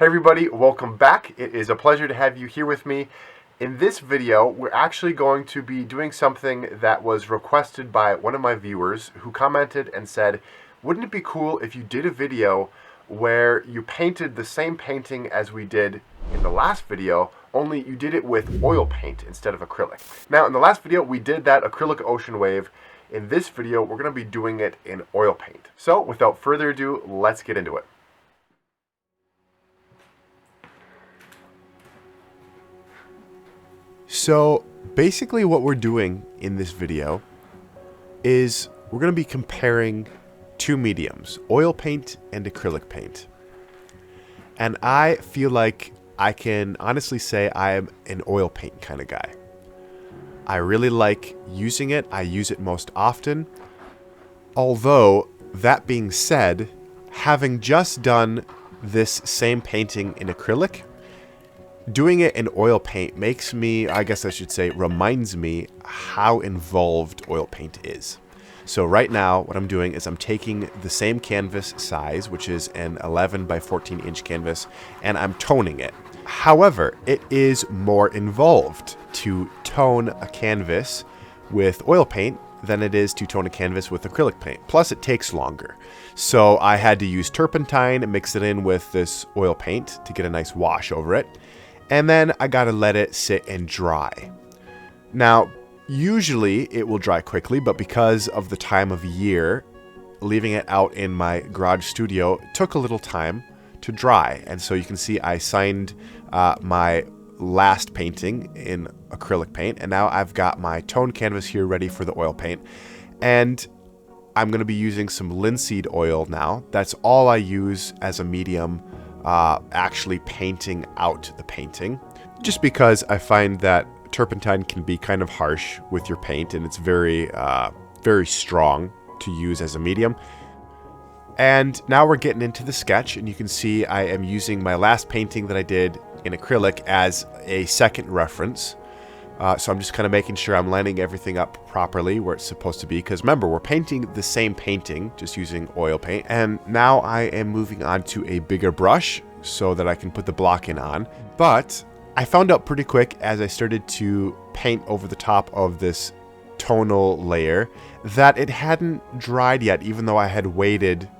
Hey everybody, welcome back. It is a pleasure to have you here with me. In this video, we're actually going to be doing something that was requested by one of my viewers who commented and said, wouldn't it be cool if you did a video where you painted the same painting as we did in the last video, only you did it with oil paint instead of acrylic. Now, in the last video, we did that acrylic ocean wave. In this video, we're going to be doing it in oil paint. So, without further ado, let's get into it. So basically what we're doing in this video is we're going to be comparing two mediums, oil paint and acrylic paint. And I feel like I can honestly say I am an oil paint kind of guy. I really like using it. I use it most often. Although, that being said, having just done this same painting in acrylic, doing it in oil paint makes me, I guess I should say, reminds me how involved oil paint is. So right now, what I'm doing is I'm taking the same canvas size, which is an 11 by 14 inch canvas, and I'm toning it. However, it is more involved to tone a canvas with oil paint than it is to tone a canvas with acrylic paint. Plus, it takes longer. So I had to use turpentine and mix it in with this oil paint to get a nice wash over it. And then I gotta let it sit and dry. Now, usually it will dry quickly, but because of the time of year, leaving it out in my garage studio took a little time to dry. And so you can see I signed my last painting in acrylic paint, and now I've got my toned canvas here ready for the oil paint. And I'm gonna be using some linseed oil now. That's all I use as a medium actually painting out the painting, just because I find that turpentine can be kind of harsh with your paint, and it's very strong to use as a medium. And now we're getting into the sketch, and you can see I am using my last painting that I did in acrylic as a second reference. So I'm just kind of making sure I'm lining everything up properly where it's supposed to be, because remember, we're painting the same painting, just using oil paint. And now I am moving on to a bigger brush so that I can put the block in on. But I found out pretty quick as I started to paint over the top of this tonal layer that it hadn't dried yet, even though I had waited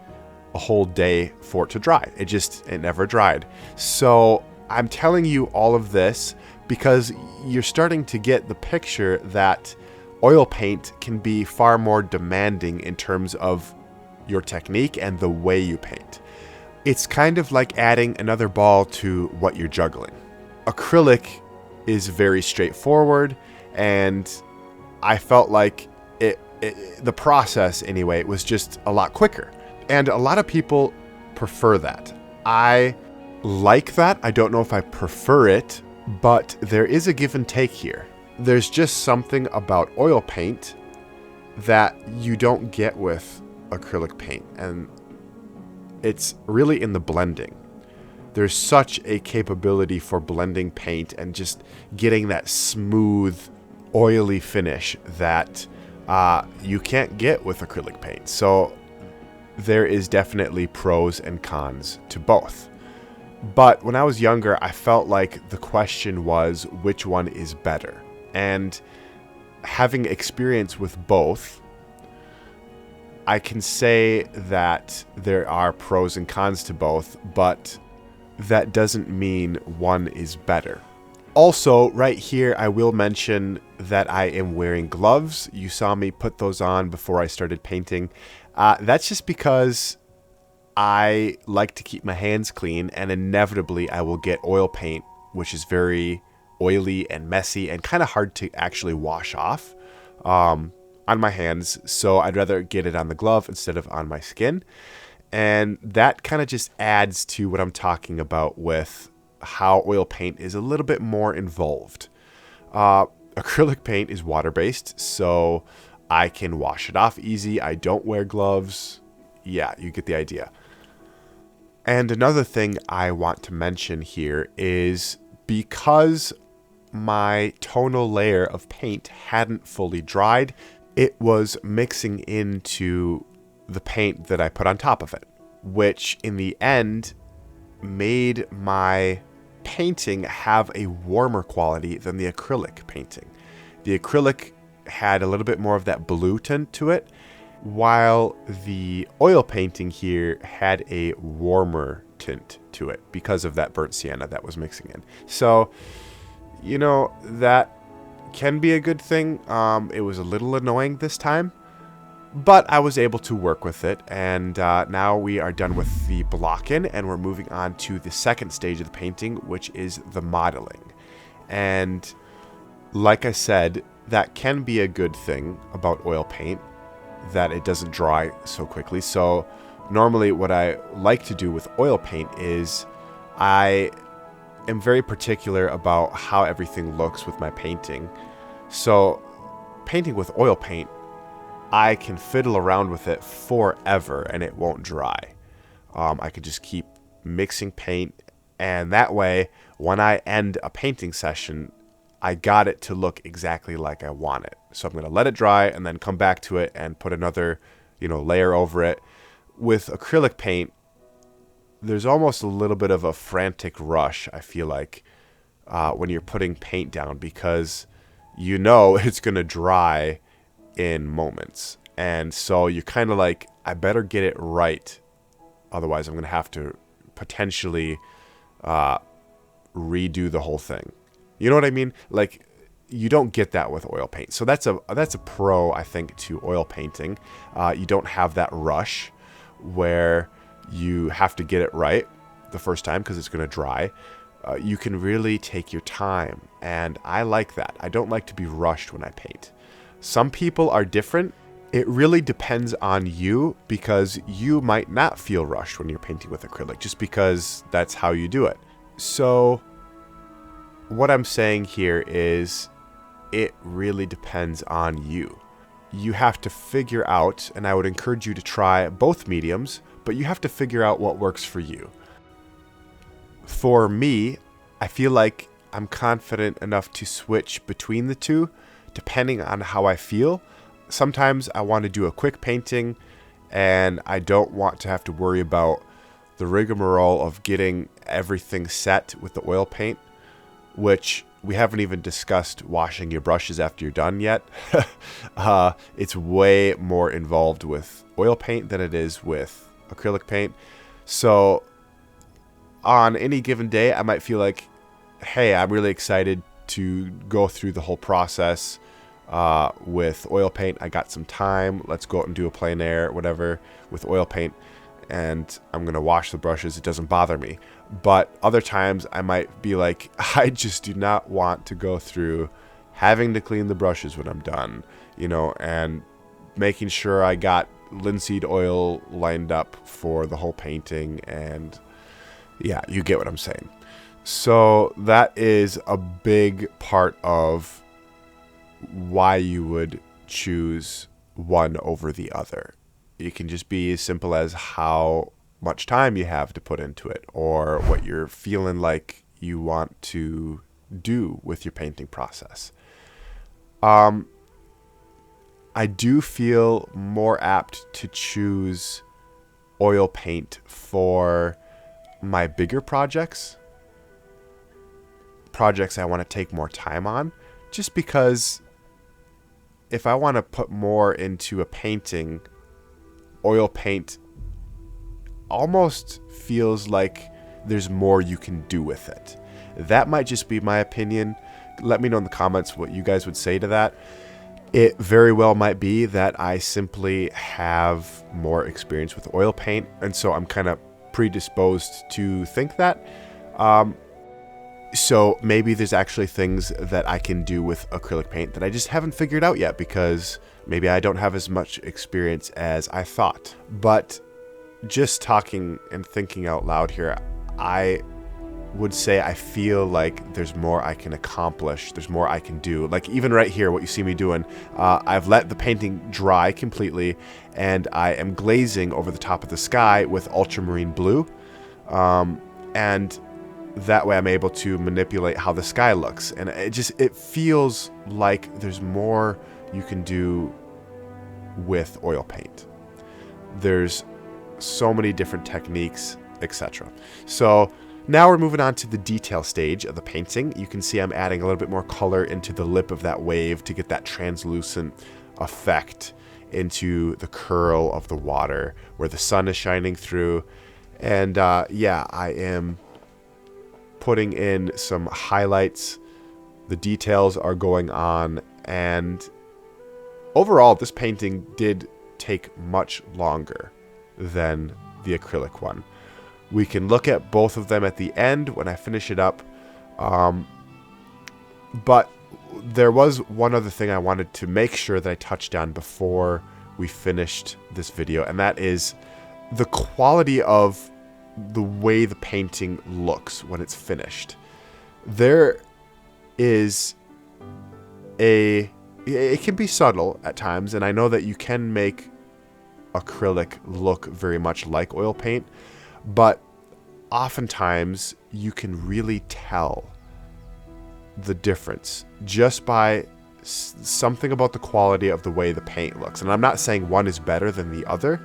a whole day for it to dry. It never dried. So I'm telling you all of this because you're starting to get the picture that oil paint can be far more demanding in terms of your technique and the way you paint. It's kind of like adding another ball to what you're juggling. Acrylic is very straightforward, and I felt like the process anyway was just a lot quicker. And a lot of people prefer that. I like that. I don't know if I prefer it, but there is a give and take here. There's just something about oil paint that you don't get with acrylic paint, and it's really in the blending. There's such a capability for blending paint and just getting that smooth, oily finish that you can't get with acrylic paint. So there is definitely pros and cons to both. But when I was younger, I felt like the question was, which one is better? And having experience with both, I can say that there are pros and cons to both, but that doesn't mean one is better. Also, right here, I will mention that I am wearing gloves. You saw me put those on before I started painting. That's just because I like to keep my hands clean, and inevitably I will get oil paint, which is very oily and messy and kind of hard to actually wash off on my hands. So I'd rather get it on the glove instead of on my skin. And that kind of just adds to what I'm talking about with how oil paint is a little bit more involved. Acrylic paint is water-based, so I can wash it off easy. I don't wear gloves. Yeah, you get the idea. And another thing I want to mention here is because my tonal layer of paint hadn't fully dried, it was mixing into the paint that I put on top of it, which in the end made my painting have a warmer quality than the acrylic painting. The acrylic had a little bit more of that blue tint to it, while the oil painting here had a warmer tint to it because of that burnt sienna that was mixing in. So, you know, that can be a good thing. It was a little annoying this time, but I was able to work with it, and now we are done with the block-in, and we're moving on to the second stage of the painting, which is the modeling. And like I said, that can be a good thing about oil paint, that it doesn't dry so quickly. So normally what I like to do with oil paint is I am very particular about how everything looks with my painting. So painting with oil paint, I can fiddle around with it forever and it won't dry. I can just keep mixing paint, and that way when I end a painting session, I got it to look exactly like I want it. So I'm going to let it dry and then come back to it and put another, layer over it. With acrylic paint, there's almost a little bit of a frantic rush, I feel like, when you're putting paint down, because it's going to dry in moments. And so you're kind of like, I better get it right. Otherwise, I'm going to have to potentially redo the whole thing. You know what I mean? Like, you don't get that with oil paint. So that's a pro, I think, to oil painting. You don't have that rush where you have to get it right the first time because it's going to dry. You can really take your time, and I like that. I don't like to be rushed when I paint. Some people are different. It really depends on you, because you might not feel rushed when you're painting with acrylic just because that's how you do it. So what I'm saying here is it really depends on you. You have to figure out, and I would encourage you to try both mediums, but you have to figure out what works for you. For me, I feel like I'm confident enough to switch between the two depending on how I feel. Sometimes I want to do a quick painting and I don't want to have to worry about the rigmarole of getting everything set with the oil paint, which we haven't even discussed washing your brushes after you're done yet. It's way more involved with oil paint than it is with acrylic paint. So on any given day, I might feel like, hey, I'm really excited to go through the whole process with oil paint. I got some time. Let's go out and do a plein air, whatever, with oil paint. And I'm going to wash the brushes. It doesn't bother me. But other times I might be like, I just do not want to go through having to clean the brushes when I'm done, and making sure I got linseed oil lined up for the whole painting. And yeah, you get what I'm saying. So that is a big part of why you would choose one over the other. It can just be as simple as how much time you have to put into it, or what you're feeling like you want to do with your painting process. I do feel more apt to choose oil paint for my bigger projects I want to take more time on, just because if I want to put more into a painting, oil paint almost feels like there's more you can do with it. That might just be my opinion. Let me know in the comments what you guys would say to that. It very well might be that I simply have more experience with oil paint, and so I'm kind of predisposed to think that. So maybe there's actually things that I can do with acrylic paint that I just haven't figured out yet, because maybe I don't have as much experience as I thought. But just talking and thinking out loud here, I would say I feel like there's more I can accomplish. There's more I can do. Like even right here, what you see me doing, I've let the painting dry completely, and I am glazing over the top of the sky with ultramarine blue. And that way I'm able to manipulate how the sky looks. And it feels like there's more you can do with oil paint. There's so many different techniques etc. So now we're moving on to the detail stage of the painting. You can see I'm adding a little bit more color into the lip of that wave to get that translucent effect into the curl of the water where the sun is shining through. And yeah, I am putting in some highlights. The details are going on, and overall this painting did take much longer than the acrylic one. We can look at both of them at the end when I finish it up. But there was one other thing I wanted to make sure that I touched on before we finished this video, and that is the quality of the way the painting looks when it's finished. There is it can be subtle at times, and I know that you can make acrylic look very much like oil paint, but oftentimes you can really tell the difference just by something about the quality of the way the paint looks. And I'm not saying one is better than the other.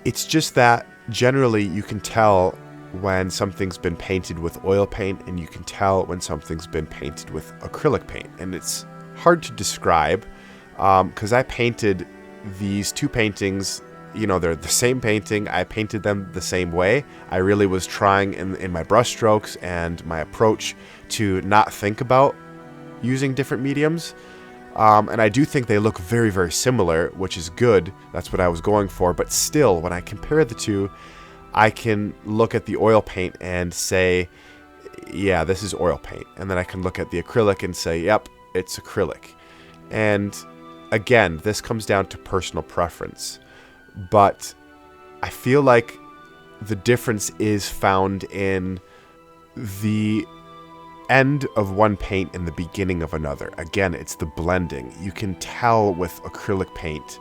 It's just that generally you can tell when something's been painted with oil paint, and you can tell when something's been painted with acrylic paint. And it's hard to describe because I painted these two paintings. You know, they're the same painting. I painted them the same way. I really was trying in my brush strokes and my approach to not think about using different mediums. And I do think they look very, very similar, which is good. That's what I was going for. But still, when I compare the two, I can look at the oil paint and say, yeah, this is oil paint. And then I can look at the acrylic and say, yep, it's acrylic. And again, this comes down to personal preference. But I feel like the difference is found in the end of one paint and the beginning of another. Again, it's the blending. You can tell with acrylic paint,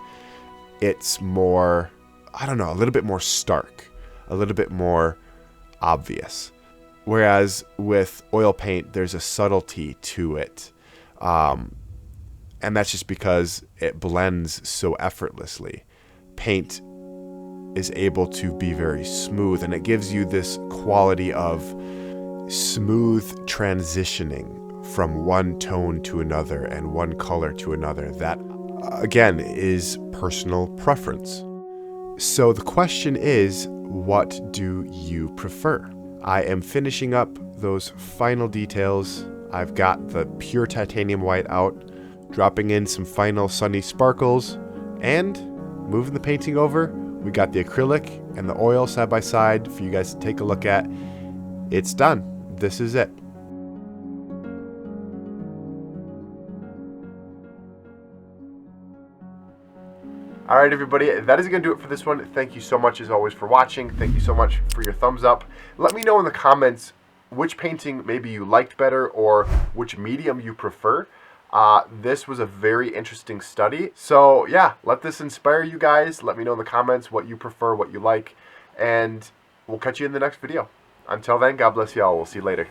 it's more, I don't know, a little bit more stark, a little bit more obvious. Whereas with oil paint, there's a subtlety to it. And that's just because it blends so effortlessly. Paint is able to be very smooth, and it gives you this quality of smooth transitioning from one tone to another and one color to another. That, again, is personal preference. So the question is, what do you prefer? I am finishing up those final details. I've got the pure titanium white out, dropping in some final sunny sparkles, and moving the painting over. We got the acrylic and the oil side by side for you guys to take a look at. It's done. This is it. All right, everybody, that is going to do it for this one. Thank you so much, as always, for watching. Thank you so much for your thumbs up. Let me know in the comments which painting maybe you liked better or which medium you prefer. This was a very interesting study. So yeah, let this inspire you guys. Let me know in the comments what you prefer, what you like, and we'll catch you in the next video. Until then, God bless y'all. We'll see you later.